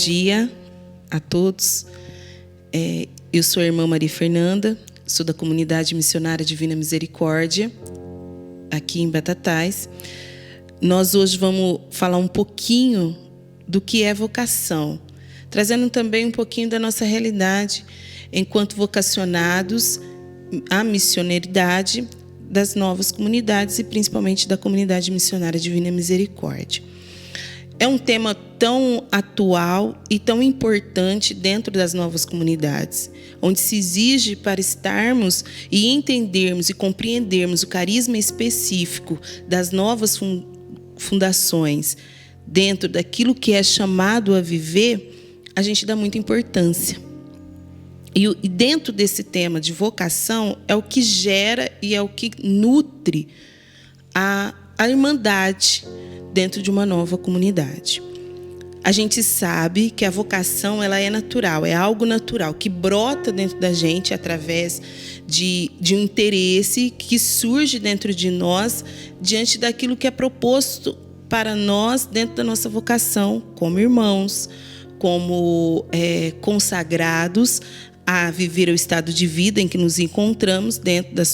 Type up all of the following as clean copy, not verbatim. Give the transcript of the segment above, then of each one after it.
dia a todos. Eu sou a irmã Maria Fernanda, sou da comunidade missionária Divina Misericórdia, aqui em Batatais. Nós hoje vamos falar um pouquinho do que é vocação, trazendo também um pouquinho da nossa realidade enquanto vocacionados à missionaridade das novas comunidades e principalmente da comunidade missionária Divina Misericórdia. É um tema tão atual e tão importante dentro das novas comunidades, onde se exige para estarmos e entendermos e compreendermos o carisma específico das novas fundações dentro daquilo que é chamado a viver, a gente dá muita importância. E dentro desse tema de vocação é o que gera e é o que nutre a irmandade dentro de uma nova comunidade. A gente sabe que a vocação ela é natural, é algo natural que brota dentro da gente através de um interesse que surge dentro de nós diante daquilo que é proposto para nós dentro da nossa vocação, como irmãos, como consagrados a viver o estado de vida em que nos encontramos dentro da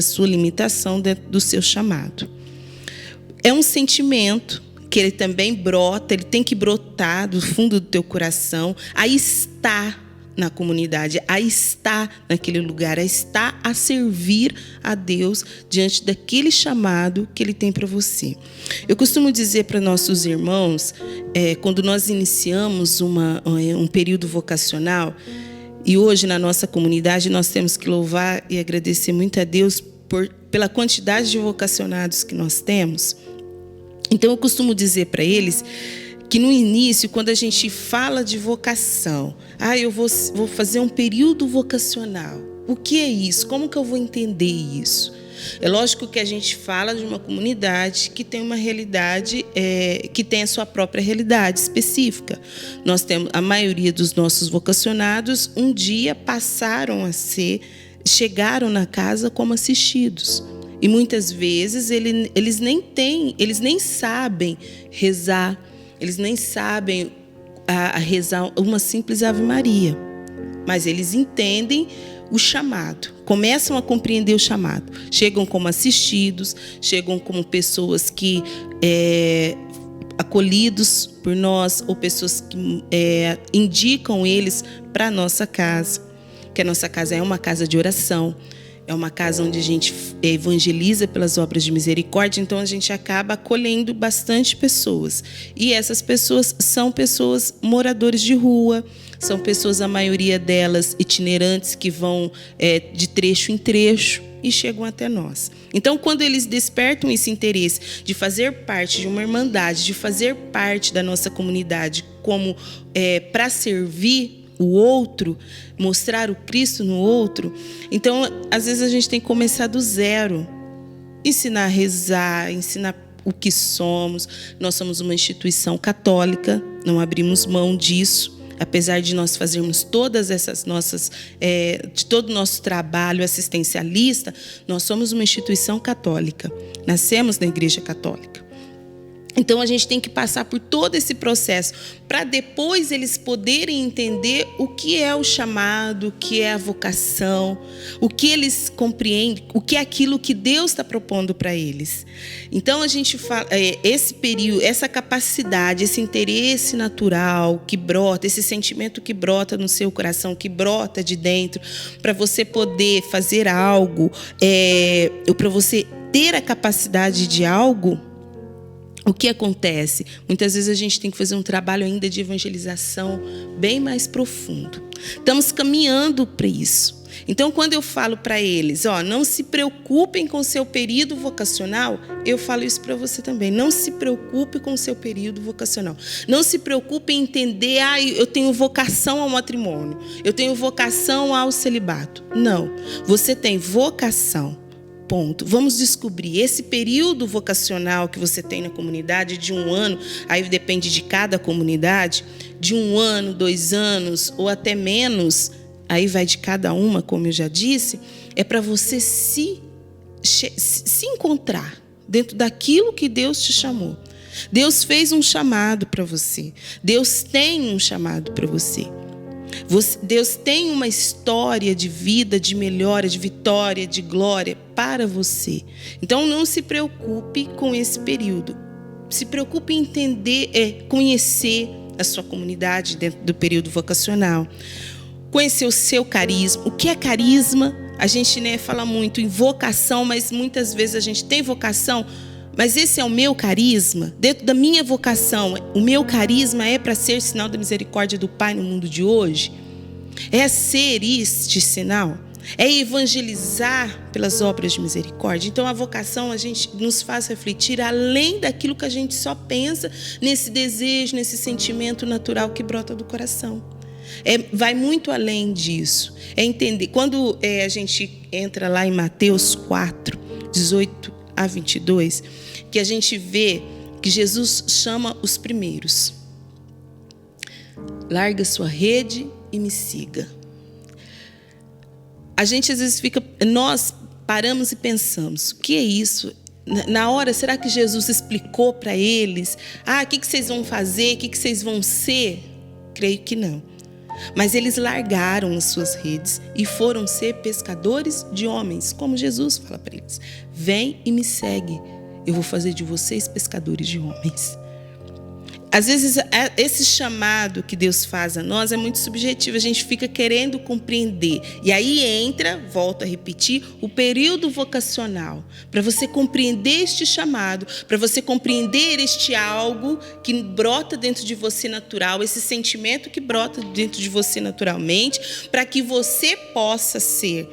sua limitação, dentro do seu chamado. É um sentimento que ele também brota, ele tem que brotar do fundo do teu coração, a estar na comunidade, a estar naquele lugar, a estar a servir a Deus diante daquele chamado que Ele tem para você. Eu costumo dizer para nossos irmãos, quando nós iniciamos um período vocacional, e hoje na nossa comunidade nós temos que louvar e agradecer muito a Deus pela quantidade de vocacionados que nós temos. Então eu costumo dizer para eles que no início, quando a gente fala de vocação, eu vou fazer um período vocacional. O que é isso? Como que eu vou entender isso? É lógico que a gente fala de uma comunidade que tem uma realidade, que tem a sua própria realidade específica. Nós temos a maioria dos nossos vocacionados um dia chegaram na casa como assistidos. E muitas vezes eles nem sabem rezar, eles nem sabem rezar uma simples Ave Maria. Mas eles entendem o chamado, começam a compreender o chamado. Chegam como assistidos, chegam como pessoas que acolhidos por nós, ou pessoas que indicam eles para a nossa casa, que a nossa casa é uma casa de oração. É uma casa onde a gente evangeliza pelas obras de misericórdia, então a gente acaba acolhendo bastante pessoas. E essas pessoas são pessoas moradores de rua, são pessoas, a maioria delas, itinerantes que vão de trecho em trecho e chegam até nós. Então, quando eles despertam esse interesse de fazer parte de uma irmandade, de fazer parte da nossa comunidade como para servir o outro, mostrar o Cristo no outro, então às vezes a gente tem que começar do zero, ensinar a rezar, ensinar o que somos. Nós somos uma instituição católica, não abrimos mão disso, apesar de nós fazermos todas essas nossas, de todo o nosso trabalho assistencialista, nós somos uma instituição católica, nascemos na Igreja Católica. Então, a gente tem que passar por todo esse processo para depois eles poderem entender o que é o chamado, o que é a vocação, o que eles compreendem, o que é aquilo que Deus está propondo para eles. Então, a gente fala, esse período, essa capacidade, esse interesse natural que brota, esse sentimento que brota no seu coração, que brota de dentro, para você poder fazer algo, para você ter a capacidade de algo. O que acontece? Muitas vezes a gente tem que fazer um trabalho ainda de evangelização bem mais profundo. Estamos caminhando para isso. Então, quando eu falo para eles, não se preocupem com o seu período vocacional, eu falo isso para você também. Não se preocupe com o seu período vocacional. Não se preocupe em entender, eu tenho vocação ao matrimônio, eu tenho vocação ao celibato. Não, você tem vocação. Ponto. Vamos descobrir esse período vocacional que você tem na comunidade de 1 ano, aí depende de cada comunidade, de 1 ano, 2 anos ou até menos, aí vai de cada uma, como eu já disse, é para você se encontrar dentro daquilo que Deus te chamou. Deus fez um chamado para você. Deus tem um chamado para você. Deus tem uma história de vida, de melhora, de vitória, de glória para você. Então não se preocupe com esse período. Se preocupe em entender, conhecer a sua comunidade dentro do período vocacional. Conhecer o seu carisma. O que é carisma? A gente fala muito em vocação, mas muitas vezes a gente tem vocação, mas esse é o meu carisma. Dentro da minha vocação, o meu carisma é para ser sinal da misericórdia do Pai no mundo de hoje? É ser este sinal? É evangelizar pelas obras de misericórdia? Então a vocação a gente nos faz refletir além daquilo que a gente só pensa nesse desejo, nesse sentimento natural que brota do coração. Vai muito além disso. É entender. Quando a gente entra lá em Mateus 4, 18 a 22, que a gente vê que Jesus chama os primeiros. Larga sua rede e me siga. A gente às vezes nós paramos e pensamos, o que é isso? Na hora, será que Jesus explicou para eles? O que vocês vão fazer? O que vocês vão ser? Creio que não. Mas eles largaram as suas redes e foram ser pescadores de homens, como Jesus fala para eles. Vem e me segue, eu vou fazer de vocês pescadores de homens. Às vezes, esse chamado que Deus faz a nós é muito subjetivo, a gente fica querendo compreender. E aí volto a repetir, o período vocacional, para você compreender este chamado, para você compreender este algo que brota dentro de você natural, esse sentimento que brota dentro de você naturalmente, para que você possa ser,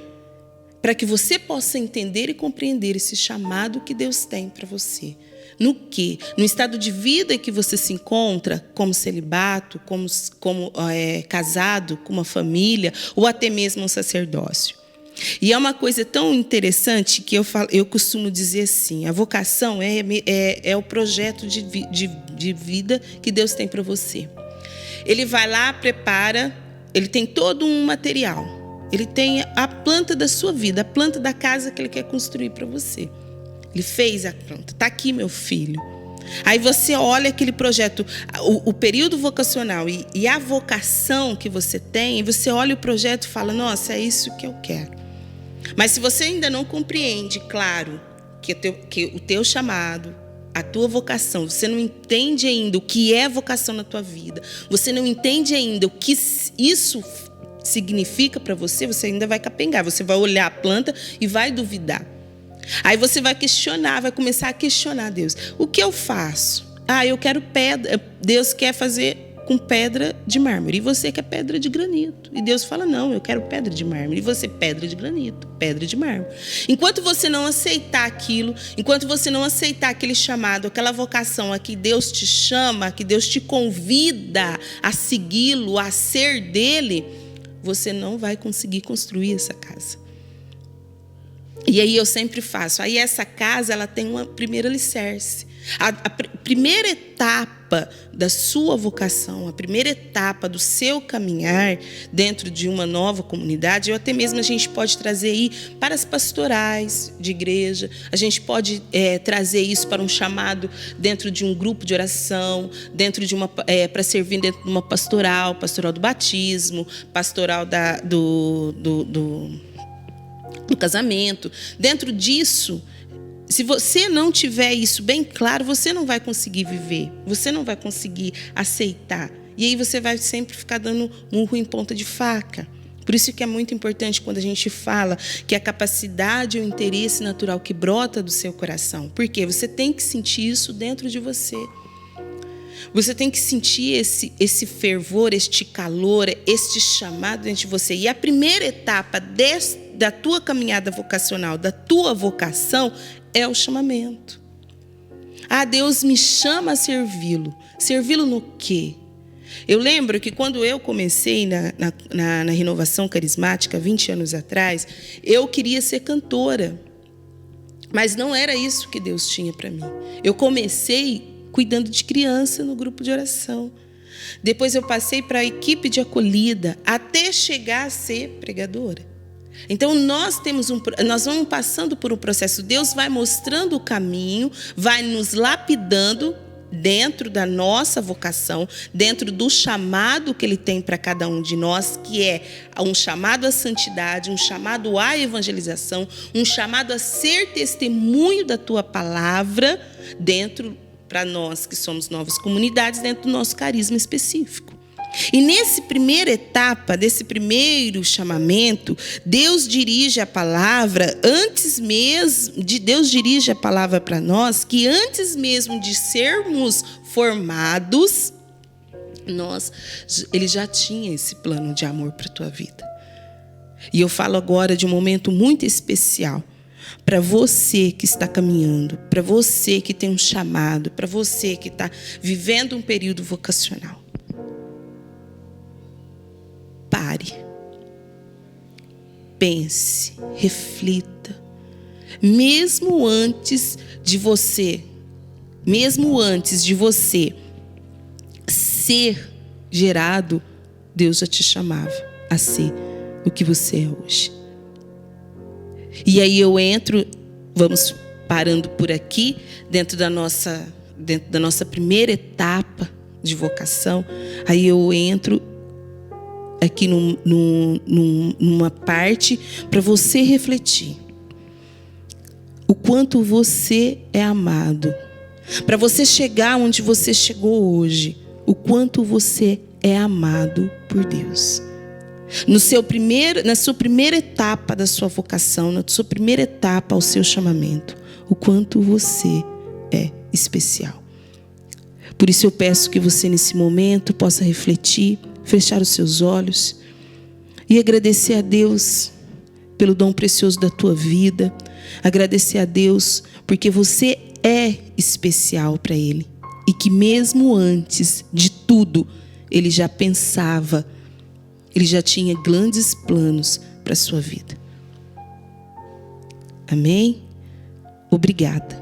para que você possa entender e compreender esse chamado que Deus tem para você. No quê? No estado de vida que você se encontra, como celibato, como casado, com uma família, ou até mesmo um sacerdócio. E é uma coisa tão interessante que eu costumo dizer assim, a vocação é o projeto de vida que Deus tem para você. Ele vai lá, prepara, ele tem todo um material. Ele tem a planta da sua vida, a planta da casa que ele quer construir para você. Ele fez a planta. Está aqui, meu filho. Aí você olha aquele projeto, o período vocacional e a vocação que você tem, e você olha o projeto e fala, nossa, é isso que eu quero. Mas se você ainda não compreende, claro, que o teu chamado, a tua vocação, você não entende ainda o que é vocação na tua vida, você não entende ainda o que isso significa para você, você ainda vai capengar, você vai olhar a planta e vai duvidar. Aí você vai questionar, vai começar a questionar Deus. O que eu faço? Eu quero pedra. Deus quer fazer com pedra de mármore. E você quer pedra de granito. E Deus fala, não, eu quero pedra de mármore. E você, pedra de granito, pedra de mármore. Enquanto você não aceitar aquilo, enquanto você não aceitar aquele chamado, aquela vocação a que Deus te chama, que Deus te convida a segui-lo, a ser dele, você não vai conseguir construir essa casa. E aí eu sempre faço. Aí essa casa, ela tem uma primeira alicerce. A primeira etapa da sua vocação, a primeira etapa do seu caminhar dentro de uma nova comunidade, ou até mesmo a gente pode trazer aí para as pastorais de igreja, a gente pode trazer isso para um chamado dentro de um grupo de oração, dentro de para servir dentro de uma pastoral do batismo, pastoral do casamento. Dentro disso, se você não tiver isso bem claro, você não vai conseguir viver, você não vai conseguir aceitar. E aí você vai sempre ficar dando murro em ponta de faca. Por isso que é muito importante quando a gente fala que a capacidade ou o interesse natural que brota do seu coração. Porque você tem que sentir isso dentro de você. Você tem que sentir esse fervor, este calor, este chamado dentro de você. E a primeira etapa da tua caminhada vocacional, da tua vocação, é o chamamento. Deus me chama a servi-lo. Servi-lo no quê? Eu lembro que quando eu comecei na renovação carismática, 20 anos atrás, eu queria ser cantora. Mas não era isso que Deus tinha para mim. Eu comecei cuidando de criança no grupo de oração. Depois eu passei para a equipe de acolhida, até chegar a ser pregadora. Então nós vamos passando por um processo. Deus vai mostrando o caminho, vai nos lapidando dentro da nossa vocação, dentro do chamado que Ele tem para cada um de nós, que é um chamado à santidade, um chamado à evangelização, um chamado a ser testemunho da Tua palavra, dentro, para nós que somos novas comunidades, dentro do nosso carisma específico. E nessa primeira etapa, desse primeiro chamamento, Deus dirige a palavra, Deus dirige a palavra para nós, que antes mesmo de sermos formados, Ele já tinha esse plano de amor para a tua vida. E eu falo agora de um momento muito especial, para você que está caminhando, para você que tem um chamado, para você que está vivendo um período vocacional. Pare, pense, reflita. Mesmo antes de você ser gerado, Deus já te chamava a ser o que você é hoje. E aí eu entro, vamos parando por aqui, dentro da nossa primeira etapa de vocação, aí eu entro aqui numa parte para você refletir o quanto você é amado, para você chegar onde você chegou hoje, o quanto você é amado por Deus. Na sua primeira etapa da sua vocação, na sua primeira etapa ao seu chamamento, o quanto você é especial. Por isso eu peço que você nesse momento possa refletir, fechar os seus olhos e agradecer a Deus pelo dom precioso da tua vida. Agradecer a Deus porque você é especial para Ele. E que mesmo antes de tudo, Ele já pensava, Ele já tinha grandes planos para a sua vida. Amém? Obrigada.